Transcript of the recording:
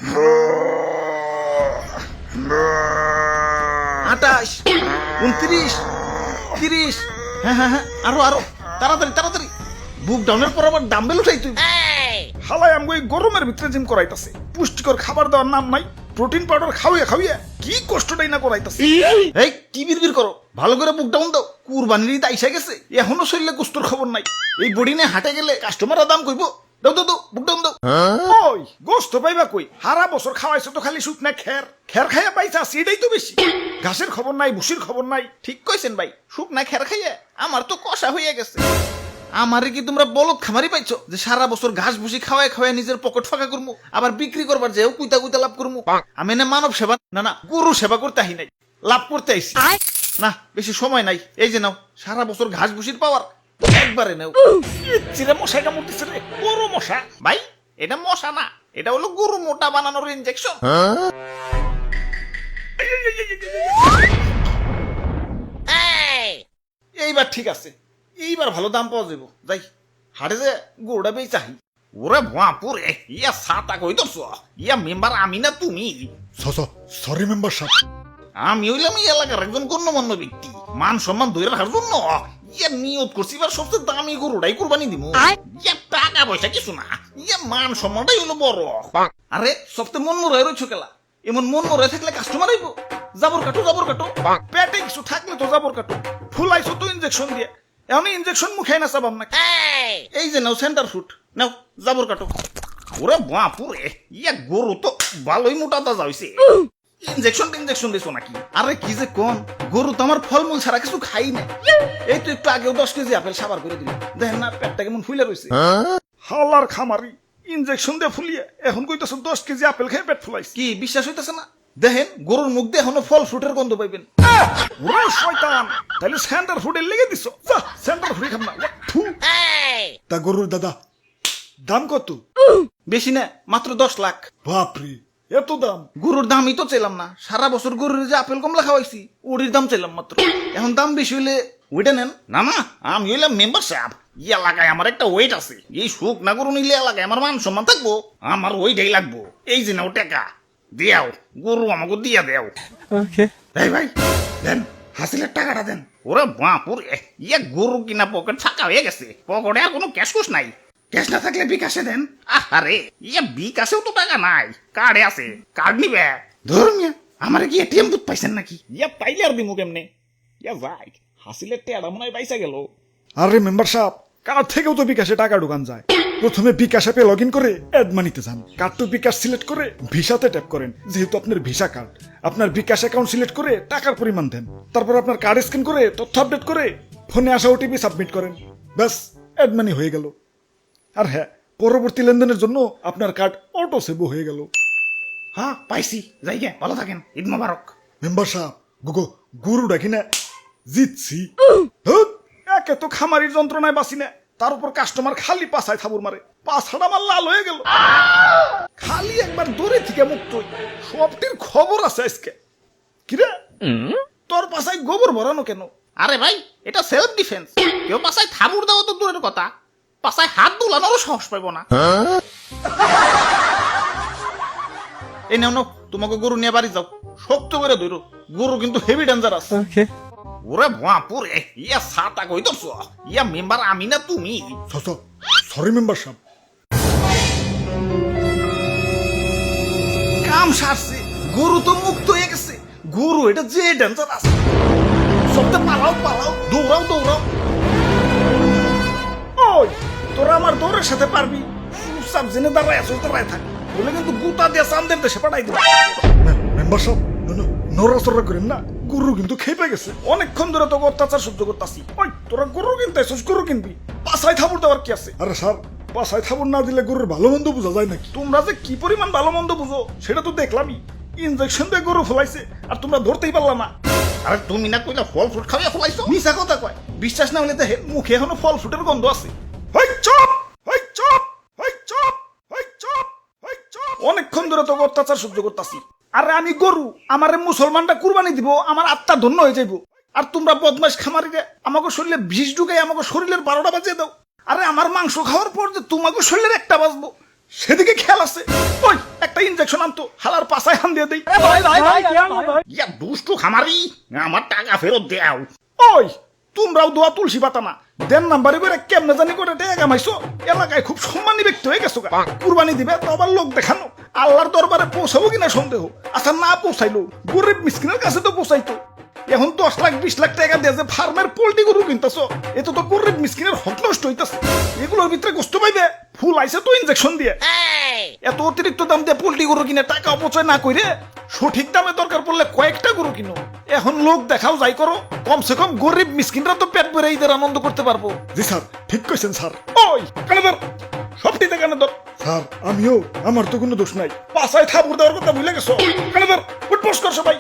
28, 29, 30। হ্যাঁ হ্যাঁ হ্যাঁ, আরো আরো, তাড়াতাড়ি তাড়াতাড়ি। বুক ডাউনের পর আবার ডাম্বেল উঠাই তুই। হালাই আমি ওই গরমের ভিতরে জিম করাইতাছে, পুষ্টিকর খাবার দেওয়ার নাম নাই, প্রোটিন পাউডার খাওয়াইয়া খাওয়াইয়া কি কষ্টটাই না করাইতাছে। এই কি বিড়বিড় করো, ভালো করে বুক ডাউন দাও। কুরবানির ঈদ আইসা গেছে, এখনো শরীরে গোস্তর খবর নাই। এই বডি নিয়ে হাটে গেলে কাস্টমাররা দাম কইবো। দাও দাও দাও, বুক ডাউন দাও। ওই গোস্ত পাইবা কই? হারা বছর খাওয়াইছো তো খালি শুকনা খের, খের খাইয়া পাইছা সেটাই তো বেশি। ঘাসের খবর নাই, ভুসির খবর নাই। ঠিক কইছেন ভাই, শুকনা খের খাইয়া আমার তো কষা হইয়া গেছে। আমারে কি তোমরা বলদ খামারি পাইছো যে সারা বছর ঘাস ভুসি খাওয়ায় খাওয়ায় নিজের পকেট ফাঁকা করবো, আবার বিক্রি করবার যেও কুইতা কুইতা লাভ করবো? আমি না মানব সেবা না গরু সেবা করতে আহি নাই, লাভ করতে আইছি। না বেশি সময় নাই, এই যে নাও সারা বছর ঘাস ভুসির পাওয়ার, একবারে নাও। চিরা মশাই কামড়তেছে রে, বড় মশা। ভাই এটা মশা না, এটা হলো গরু মোটা বানানোর ইনজেকশন। এইবার ঠিক আছে, এইবার ভালো দাম পাওয়া যাবো। যাই হাটে যে গরুটা বেই চাই। ওরে বাপুরে, ইয়া সাতা কই তো ইয়া মেম্বার আমি না তুমি? সরি মেম্বার সাহেব। আমি হইলাম এই এলাকার একজন গণ্যমান্য ব্যক্তি, মান সম্মান ধরে রাখার জন্য ইয়া নিয়ত করছি এবার সবচেয়ে দামি গরুটাই কুরবানি দিব। ইয়া টাকা পয়সা কিছু না, ইয়া মান সম্মানটাই হলো বড়। আরে সবচেয়ে মন মরাই রয়েছে খেলা, এমন মন মরাই থাকলে কাস্টমার আইবো। জাবর কাটো জাবর কাটো, পেটে কিছু থাকলে তো জাবর কাটো। ফুলাইছো তো ইনজেকশন দিয়ে, এখন ইনজেকশন মুখে না চাবাম না। এই যে নাও সেন্টার ফুট, নাও জাবর কাটো। ওরে বাপুরে, ইয়া গরু তো ভালোই মোটা তাজা হইছে। ইনজেকশন দিছো নাকি? আরে কি যে কোন, গরু তো আমার ফলমূল ছাড়া কিছু খাই না। এই তো একটু আগেও 10 কেজি আপেল সাবার করে দিল, দেখেন না পেটটা কেমন ফুলে রয়েছে। হালার খামারি, ইনজেকশন দিয়ে ফুলিয়ে এখন কইতাছো 10 কেজি আপেল খেয়ে পেট ফুলাইছে। কি বিশ্বাস হইতেছে না? দেখেন গরুর মুখ দিয়ে এখনো ফল ফ্রুটের গন্ধ পাইবেন। ওরে শয়তান, তাহলে সেন্টার ফুডের লেগে দিছো। যা সেন্টার ফুডে খাম না। তা গরুর দাদা দাম কত? বেশি না, মাত্র 10 লাখ। বাপরে, এত দাম? গরুর দামই তো চাইলাম না, সারা বছর গরুর যে আপেল কমলা খাওয়াইছি ওটির দাম চাইলাম মাত্র। এখন দাম বেশি হইলে ওইটা নেন। না না, আমি হইলাম মেম্বার সাহেব, এই এলাকায় আমার একটা ওয়েট আছে। এই সুখ না গরু নিলে এলাকায় আমার মান সম্মান থাকবো, আমার ওইটাই লাগবো। এই যে নাও টাকা দিয়াও, গরু আমাকে দিয়া দেও। এই ভাই দেন, হাসিলের টাকাটা দেন। ওরে বাপুরে, ইয়া গরু কিনা পকেট ফাঁকা হয়ে গেছে, পকেটে আর কোনো ক্যাশ কুশ নাই। ক্যাশ না থাকলে বিকাশে দেন। আরে ইয়া বিকাশেও তো টাকা নাই, কার্ডে আছে, কার্ড নিবে। ধরুন আমার কি এটিএম বুথ পাইছেন নাকি? ইয়া পাইলে আর দিমু কেমনে? ইয়া ভাই হাসিলের টেড়া মনে হয় পাইসা গেল। আরে মেম্বার সাহেব, কার্ড থেকেও তো বিকাশে টাকা ঢুকান যায়। প্রথমে বিকাশ অ্যাপে লগ ইন করে অ্যাড মানিতে যান, কার্ড টু বিকাশ সিলেক্ট করে ভিসাতে ট্যাপ করেন। যেহেতু আপনার ভিসা কার্ড, আপনার বিকাশ অ্যাকাউন্ট সিলেক্ট করে টাকার পরিমাণ দেন। তারপর আপনার কার্ড স্ক্যান করে তথ্য আপডেট করে ফোনে আসা ওটিপি সাবমিট করেন। ব্যাস, অ্যাড মানি হয়ে গেল। আর হ্যাঁ, পরবর্তী লেনদেনের জন্য আপনার কার্ড অটো সেভও হয়ে গেল। হ্যাঁ পাইছি, যাই গে, ভালো থাকেন, ঈদ মোবারক। মেম্বার সাহেব, গরু ডাকি না জিতছি। একে তো খামারির যন্ত্রণায় বাঁচি না, তার উপর কাস্টমার খালি পাছায় থাবুর মারে, পাছাটা আমার লাল হয়ে গেল। খালি একবার দূরে থেকে মুক্ত হই, সবটির খবর আছে আজকে। কিরে তোর পাছায় গোবর ভরানো কেন? আরে ভাই এটা সেলফ ডিফেন্স, কেউ পাছায় থাবুর দেওয়া তো দূরের কথা, পাছায় হাত দুলানোরও সাহস পাইব না। এই নাও নাও, তোমাকে গরু নিয়ে বাড়ি যাও, শক্ত করে ধরো, গরু কিন্তু হেভি ডেঞ্জারাস। ওরে বাপুরে, ইয়া সাতা কই তো ইয়া মেম্বার আমি না তুমি? সরি মেম্বার সাহেব। কাম সারছে, গরু তো মুক্ত হয়ে গেছে। গরু এটা যে ডেঞ্জারাস, সবটা পালাও পালাও, দৌড়াও দৌড়াও। ওই তোরা আমার দৌড়ের সাথে পারবি? চুপচাপ জেনে দাঁড়ায় আসো, দাঁড়ায় থাক, বলে কিন্তু গুতা দিয়ে চান্দের দেশে পাঠাই দেবো। মেম্বার সাহেব নড়াচড়া করেন না, গরু কিন্তু খেপে গেছে। অনেকক্ষণ ধরে তো অত্যাচার সহ্য করতেছি। ওই তোরা গরু কিনতে আসছিস, গরু কিনবি, পাছায় থাবুর দেওয়ার কি আছে? আরে স্যার, পাছায় থাবুর না দিলে গরুর ভালো মন্দ বোঝা যায় নাকি? তোমরা যে কি পরিমাণ ভালো মন্দ বুঝো সেটা তো দেখলামই। ইনজেকশন দিয়ে গরু ফলাইছে আর তোমরা ধরতেই পারলাম না। আরে তুমি না কইলা ফল ফ্রুট খাওয়া ফলাইছো? মিছা কথা কয়, বিশ্বাস না হলে দেখে মুখে এখনো ফল ফ্রুটের গন্ধ আছে। অনেকক্ষণ ধরে তো অত্যাচার সহ্য করতেছি। আরে আমি গরু, আমারে মুসলমানটা কুরবানি দিব, আমার আত্মা ধন্য হয়ে যাইব। আর তোমরা বদমাশ খামারিরে আমাকে শরীরে বিষ ঢুকাই আমাকে শরীরের 12টা বাজিয়ে দাও। আরে আমার মাংস খাওয়ার পর যে তোমাকে শরীরের একটা বাজবো সেদিকে খেয়াল আছে। ওই একটা ইনজেকশন আনতো, হালার পাছায় হান দিয়ে দেই। ইয়া দুষ্টু খামারি, আমার টাকা ফেরত দেও। ওই তোমরাও দোয়া তুলসী পাতা না, দেন নাম্বারে করে কেমনে জানি করে টাকা কামাইছো, এলাকায় খুব সম্মানী ব্যক্তি হয়ে গেছো। কুরবানি দিবে তো আবার লোক দেখানো, আল্লাহর দরবারে পৌঁছাবো কিনা সন্দেহ। আচ্ছা না পৌঁছাইলো, গরিব মিসকিনের কাছে তো পৌঁছাইতো। এখন 10 লাখ 20 লাখ টাকা দিয়ে যে ফার্মের পোল্ট্রি গরু কিনতেছ, এত তো গরিব মিসকিনের হক নষ্ট হইতাছে। এগুলোর ভিতরে গোস্ত পাইবে, ফুল আইছে তো ইনজেকশন দিয়ে। এত অতিরিক্ত দাম দিয়ে পোল্ট্রি গরু কিনে টাকা অপচয় না কইরে সঠিক দামে দরকার পড়লে কয়েকটা গরু কিনো। এখন লোক দেখাও যাই করো, কমসে কম গরিব মিসকিনরা তো পেট ভরে ঈদের আনন্দ করতে পারবো। জি স্যার, ঠিক কইছেন স্যার। ওই কানে ধর, সবটিতে কানে ধর। স্যার আমিও, আমার তো কোনো দোষ নাই। পাছায় থাপুর দেওয়ার কথা ভুলে গেছো। কানে ধর, উঠবোস কর সবাই।